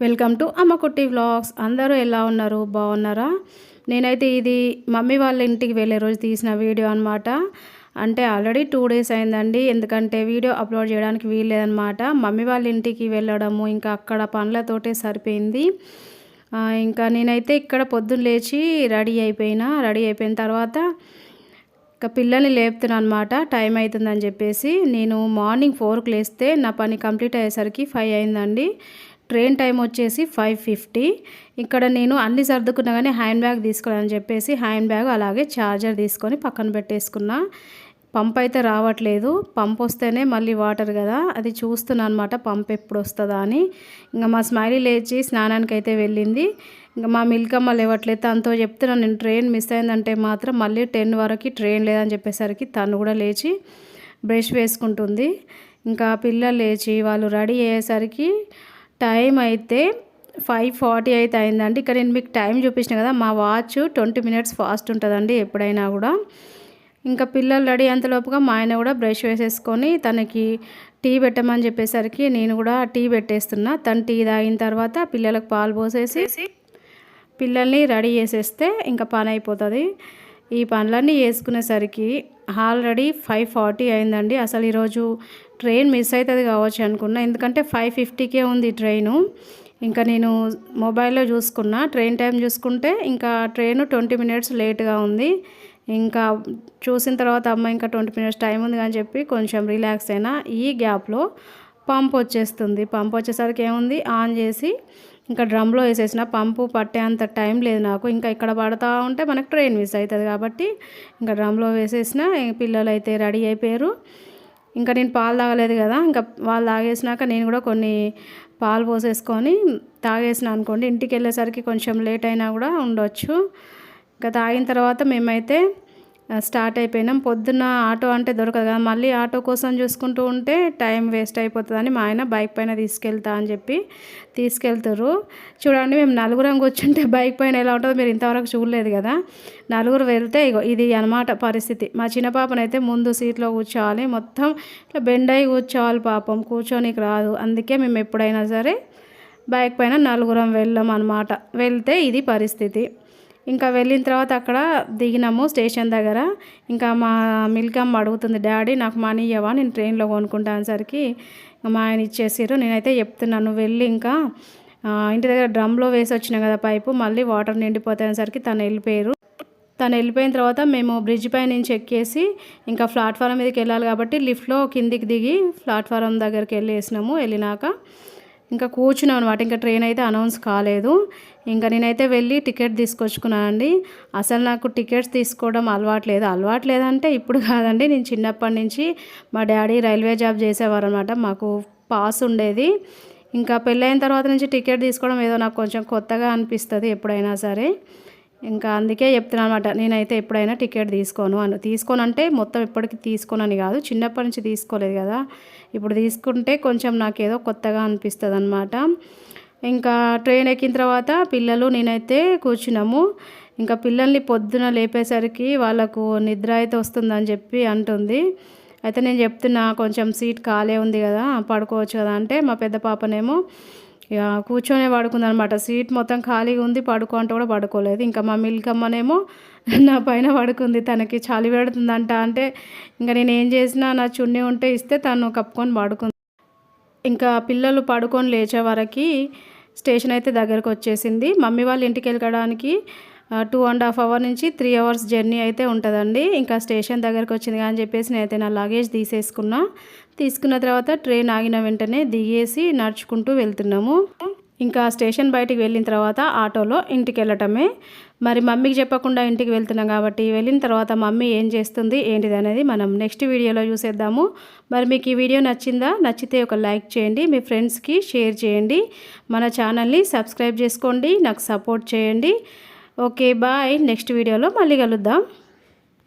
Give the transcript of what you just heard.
Welcome to అమ్మ కుట్టి vlogs. అందరూ ఎలా ఉన్నారు? బాగున్నారా? నేనైతే ఇది మమ్మీ వాళ్ళ ఇంటికి వెళ్ళే రోజు తీసిన వీడియో అనమాట. అంటే ఆల్రెడీ 2 days అయిందండి. ఎందుకంటే వీడియో అప్లోడ్ చేయడానికి వీల్లేదనమాట. మమ్మీ వాళ్ళ ఇంటికి వెళ్ళడము ఇంకా అక్కడ పనులతోటే సరిపోయింది. ఇంకా నేనైతే ఇక్కడ పొద్దున్న లేచి రెడీ అయిపోయిన తర్వాత ఇంకా పిల్లల్ని లేపుతున్నాను అనమాట. టైం అవుతుందని చెప్పేసి నేను మార్నింగ్ 4కి లేస్తే నా పని కంప్లీట్ అయ్యేసరికి 5 అయిందండి. ట్రైన్ టైం వచ్చేసి 5:50. ఇక్కడ నేను అన్ని సర్దుకున్నా కానీ హ్యాండ్ బ్యాగ్ తీసుకోవాలని చెప్పేసి హ్యాండ్ బ్యాగ్ అలాగే ఛార్జర్ తీసుకొని పక్కన పెట్టేసుకున్నా. పంప్ అయితే రావట్లేదు. పంప్ వస్తేనే మళ్ళీ వాటర్ కదా, అది చూస్తున్నా అనమాట పంప్ ఎప్పుడు వస్తుందా అని. ఇంకా మా స్మైలీ లేచి స్నానానికి అయితే వెళ్ళింది. ఇంకా మా మిల్కమ్మ లేవట్లేదు. తనతో చెప్తున్నాను నేను ట్రైన్ మిస్ అయిందంటే మాత్రం మళ్ళీ 10 వరకు ట్రైన్ లేదని చెప్పేసరికి తను కూడా లేచి బ్రష్ వేసుకుంటుంది. ఇంకా పిల్లలు లేచి వాళ్ళు రెడీ అయ్యేసరికి టైం అయితే 5:40 అయితే అయిందండి. ఇక్కడ నేను మీకు టైం చూపించిన కదా, మా వాచ్ 20 minutes ఫాస్ట్ ఉంటుందండి ఎప్పుడైనా కూడా. ఇంకా పిల్లలు రెడీ అంతలోపుగా మా ఆయన కూడా బ్రష్ వేసేసుకొని తనకి టీ పెట్టమని చెప్పేసరికి నేను కూడా టీ పెట్టేస్తున్నా. తను టీ తాగిన తర్వాత పిల్లలకు పాలు పోసేసి పిల్లల్ని రెడీ చేసేస్తే ఇంకా పని అయిపోతుంది. ఈ పనులన్నీ వేసుకునేసరికి ఆల్రెడీ 5:40 అయిందండి. అసలు ఈరోజు ట్రైన్ మిస్ అవుతుంది కావచ్చు అనుకున్నా, ఎందుకంటే 5:50కే ఉంది ట్రైను. ఇంకా నేను మొబైల్లో చూసుకున్నా ట్రైన్ టైం చూసుకుంటే ఇంకా ట్రైన్ 20 minutes లేట్గా ఉంది. ఇంకా చూసిన తర్వాత అమ్మ ఇంకా 20 minutes టైం ఉంది అని చెప్పి కొంచెం రిలాక్స్ అయినా. ఈ గ్యాప్లో పంప్ వచ్చేస్తుంది. పంప్ వచ్చేసరికి ఏముంది ఆన్ చేసి ఇంకా డ్రమ్లో వేసేసిన. పంపు పట్టే అంత టైం లేదు నాకు. ఇంకా ఇక్కడ పడతా ఉంటే మనకు ట్రైన్ మిస్ అవుతుంది కాబట్టి ఇంకా డ్రమ్లో వేసేసిన. పిల్లలు అయితే రెడీ అయిపోయారు. ఇంకా నేను పాలు తాగలేదు కదా, ఇంకా వాళ్ళు తాగేసినాక నేను కూడా కొన్ని పాలు పోసేసుకొని తాగేసిన అనుకోండి. ఇంటికి వెళ్ళేసరికి కొంచెం లేట్ అయినా కూడా ఉండొచ్చు. ఇంకా తాగిన తర్వాత మేమైతే స్టార్ట్ అయిపోయినాం. పొద్దున్న ఆటో అంటే దొరకదు కదా, మళ్ళీ ఆటో కోసం చూసుకుంటూ ఉంటే టైం వేస్ట్ అయిపోతుందని మా ఆయన బైక్ పైన తీసుకెళ్తా అని చెప్పి తీసుకెళ్తారు. చూడండి, మేము నలుగురం కూర్చుంటే బైక్ పైన ఎలా ఉంటుందో మీరు ఇంతవరకు చూడలేదు కదా. నలుగురు వెళ్తే ఇగో ఇది అనమాట పరిస్థితి. మా చిన్న పాపనైతే ముందు సీట్లో కూర్చోవాలి, మొత్తం ఇట్లా బెండ్ అయి కూర్చోవాలి. పాపం కూర్చోనికి రాదు. అందుకే మేము ఎప్పుడైనా సరే బైక్ పైన నలుగురం వెళ్ళాం అనమాట. వెళ్తే ఇది పరిస్థితి. ఇంకా వెళ్ళిన తర్వాత అక్కడ దిగినాము స్టేషన్ దగ్గర. ఇంకా మా మిల్కమ్మ అడుగుతుంది, డాడీ నాకు మనీ ఇవ్వవా, నేను ట్రైన్లో కొనుక్కుంటానేసరికి మా ఆయన ఇచ్చేసారు. నేనైతే చెప్తున్నాను వెళ్ళి ఇంకా ఇంటి దగ్గర డ్రమ్లో వేసి వచ్చినా కదా పైపు, మళ్ళీ వాటర్ నిండిపోతాయేసరికి తను వెళ్ళిపోయిన తర్వాత మేము బ్రిడ్జ్ పై నుంచి ఎక్కేసి ఇంకా ప్లాట్ఫారం మీదకి వెళ్ళాలి కాబట్టి లిఫ్ట్లో కిందికి దిగి ప్లాట్ఫారం దగ్గరికి వెళ్ళినాక ఇంకా కూర్చున్నాం అనమాట. ఇంకా ట్రైన్ అయితే అనౌన్స్ కాలేదు. ఇంకా నేనైతే వెళ్ళి టికెట్ తీసుకొచ్చుకున్నానండి. అసలు నాకు టికెట్స్ తీసుకోవడం అలవాట్లేదంటే ఇప్పుడు కాదండి, నేను చిన్నప్పటి నుంచి మా డాడీ రైల్వే జాబ్ చేసేవారు అనమాట. మాకు పాస్ ఉండేది. ఇంకా పెళ్ళైన తర్వాత నుంచి టికెట్ తీసుకోవడం ఏదో నాకు కొంచెం కొత్తగా అనిపిస్తుంది ఎప్పుడైనా సరే. ఇంకా అందుకే చెప్తున్నాను అనమాట, నేనైతే ఎప్పుడైనా టికెట్ తీసుకోనంటే మొత్తం ఎప్పటికీ తీసుకోనని కాదు, చిన్నప్పటి నుంచి తీసుకోలేదు కదా, ఇప్పుడు తీసుకుంటే కొంచెం నాకేదో కొత్తగా అనిపిస్తుంది అనమాట. ఇంకా ట్రైన్ ఎక్కిన తర్వాత పిల్లలు నేనైతే కూర్చున్నాము. ఇంకా పిల్లల్ని పొద్దున లేపేసరికి వాళ్ళకు నిద్ర అయితే వస్తుందని చెప్పి అంటుంది. అయితే నేను చెప్తున్నా కొంచెం సీట్ ఖాళీ ఉంది కదా పడుకోవచ్చు కదా అంటే, మా పెద్ద పాపనేమో ఇక కూర్చొనే పడుకుందనమాట. సీట్ మొత్తం ఖాళీగా ఉంది, పడుకో అంటే కూడా పడుకోలేదు. ఇంకా మా మిల్కమ్మనేమో నా పైన పడుకుంది. తనకి చలి పెడుతుందంట. అంటే ఇంకా నేను ఏం చేసినా నా చున్నీ ఉంటే ఇస్తే తను కప్పుకొని పడుకుంది. ఇంకా పిల్లలు పడుకొని లేచే వరకు స్టేషన్ అయితే దగ్గరకు వచ్చేసింది. మమ్మీ వాళ్ళ ఇంటికి వెళ్ళడానికి 2.5 hours నుంచి 3 hours జర్నీ అయితే ఉంటుందండి. ఇంకా స్టేషన్ దగ్గరకు వచ్చింది అని చెప్పేసి నేనైతే నా లగేజ్ తీసుకున్న తర్వాత ట్రైన్ ఆగిన వెంటనే దిగేసి నడుచుకుంటూ వెళ్తున్నాము. ఇంకా స్టేషన్ బయటికి వెళ్ళిన తర్వాత ఆటోలో ఇంటికి వెళ్ళటమే. మరి మమ్మీకి చెప్పకుండా ఇంటికి వెళ్తున్నాం కాబట్టి వెళ్ళిన తర్వాత మమ్మీ ఏం చేస్తుంది ఏంటిది అనేది మనం నెక్స్ట్ వీడియోలో చూసేద్దాము. మరి మీకు ఈ వీడియో నచ్చితే ఒక లైక్ చేయండి, మీ ఫ్రెండ్స్కి షేర్ చేయండి, మన ఛానల్ని సబ్స్క్రైబ్ చేసుకోండి, నాకు సపోర్ట్ చేయండి. Okay bye. నెక్స్ట్ వీడియోలో మళ్ళీ కలుద్దాం.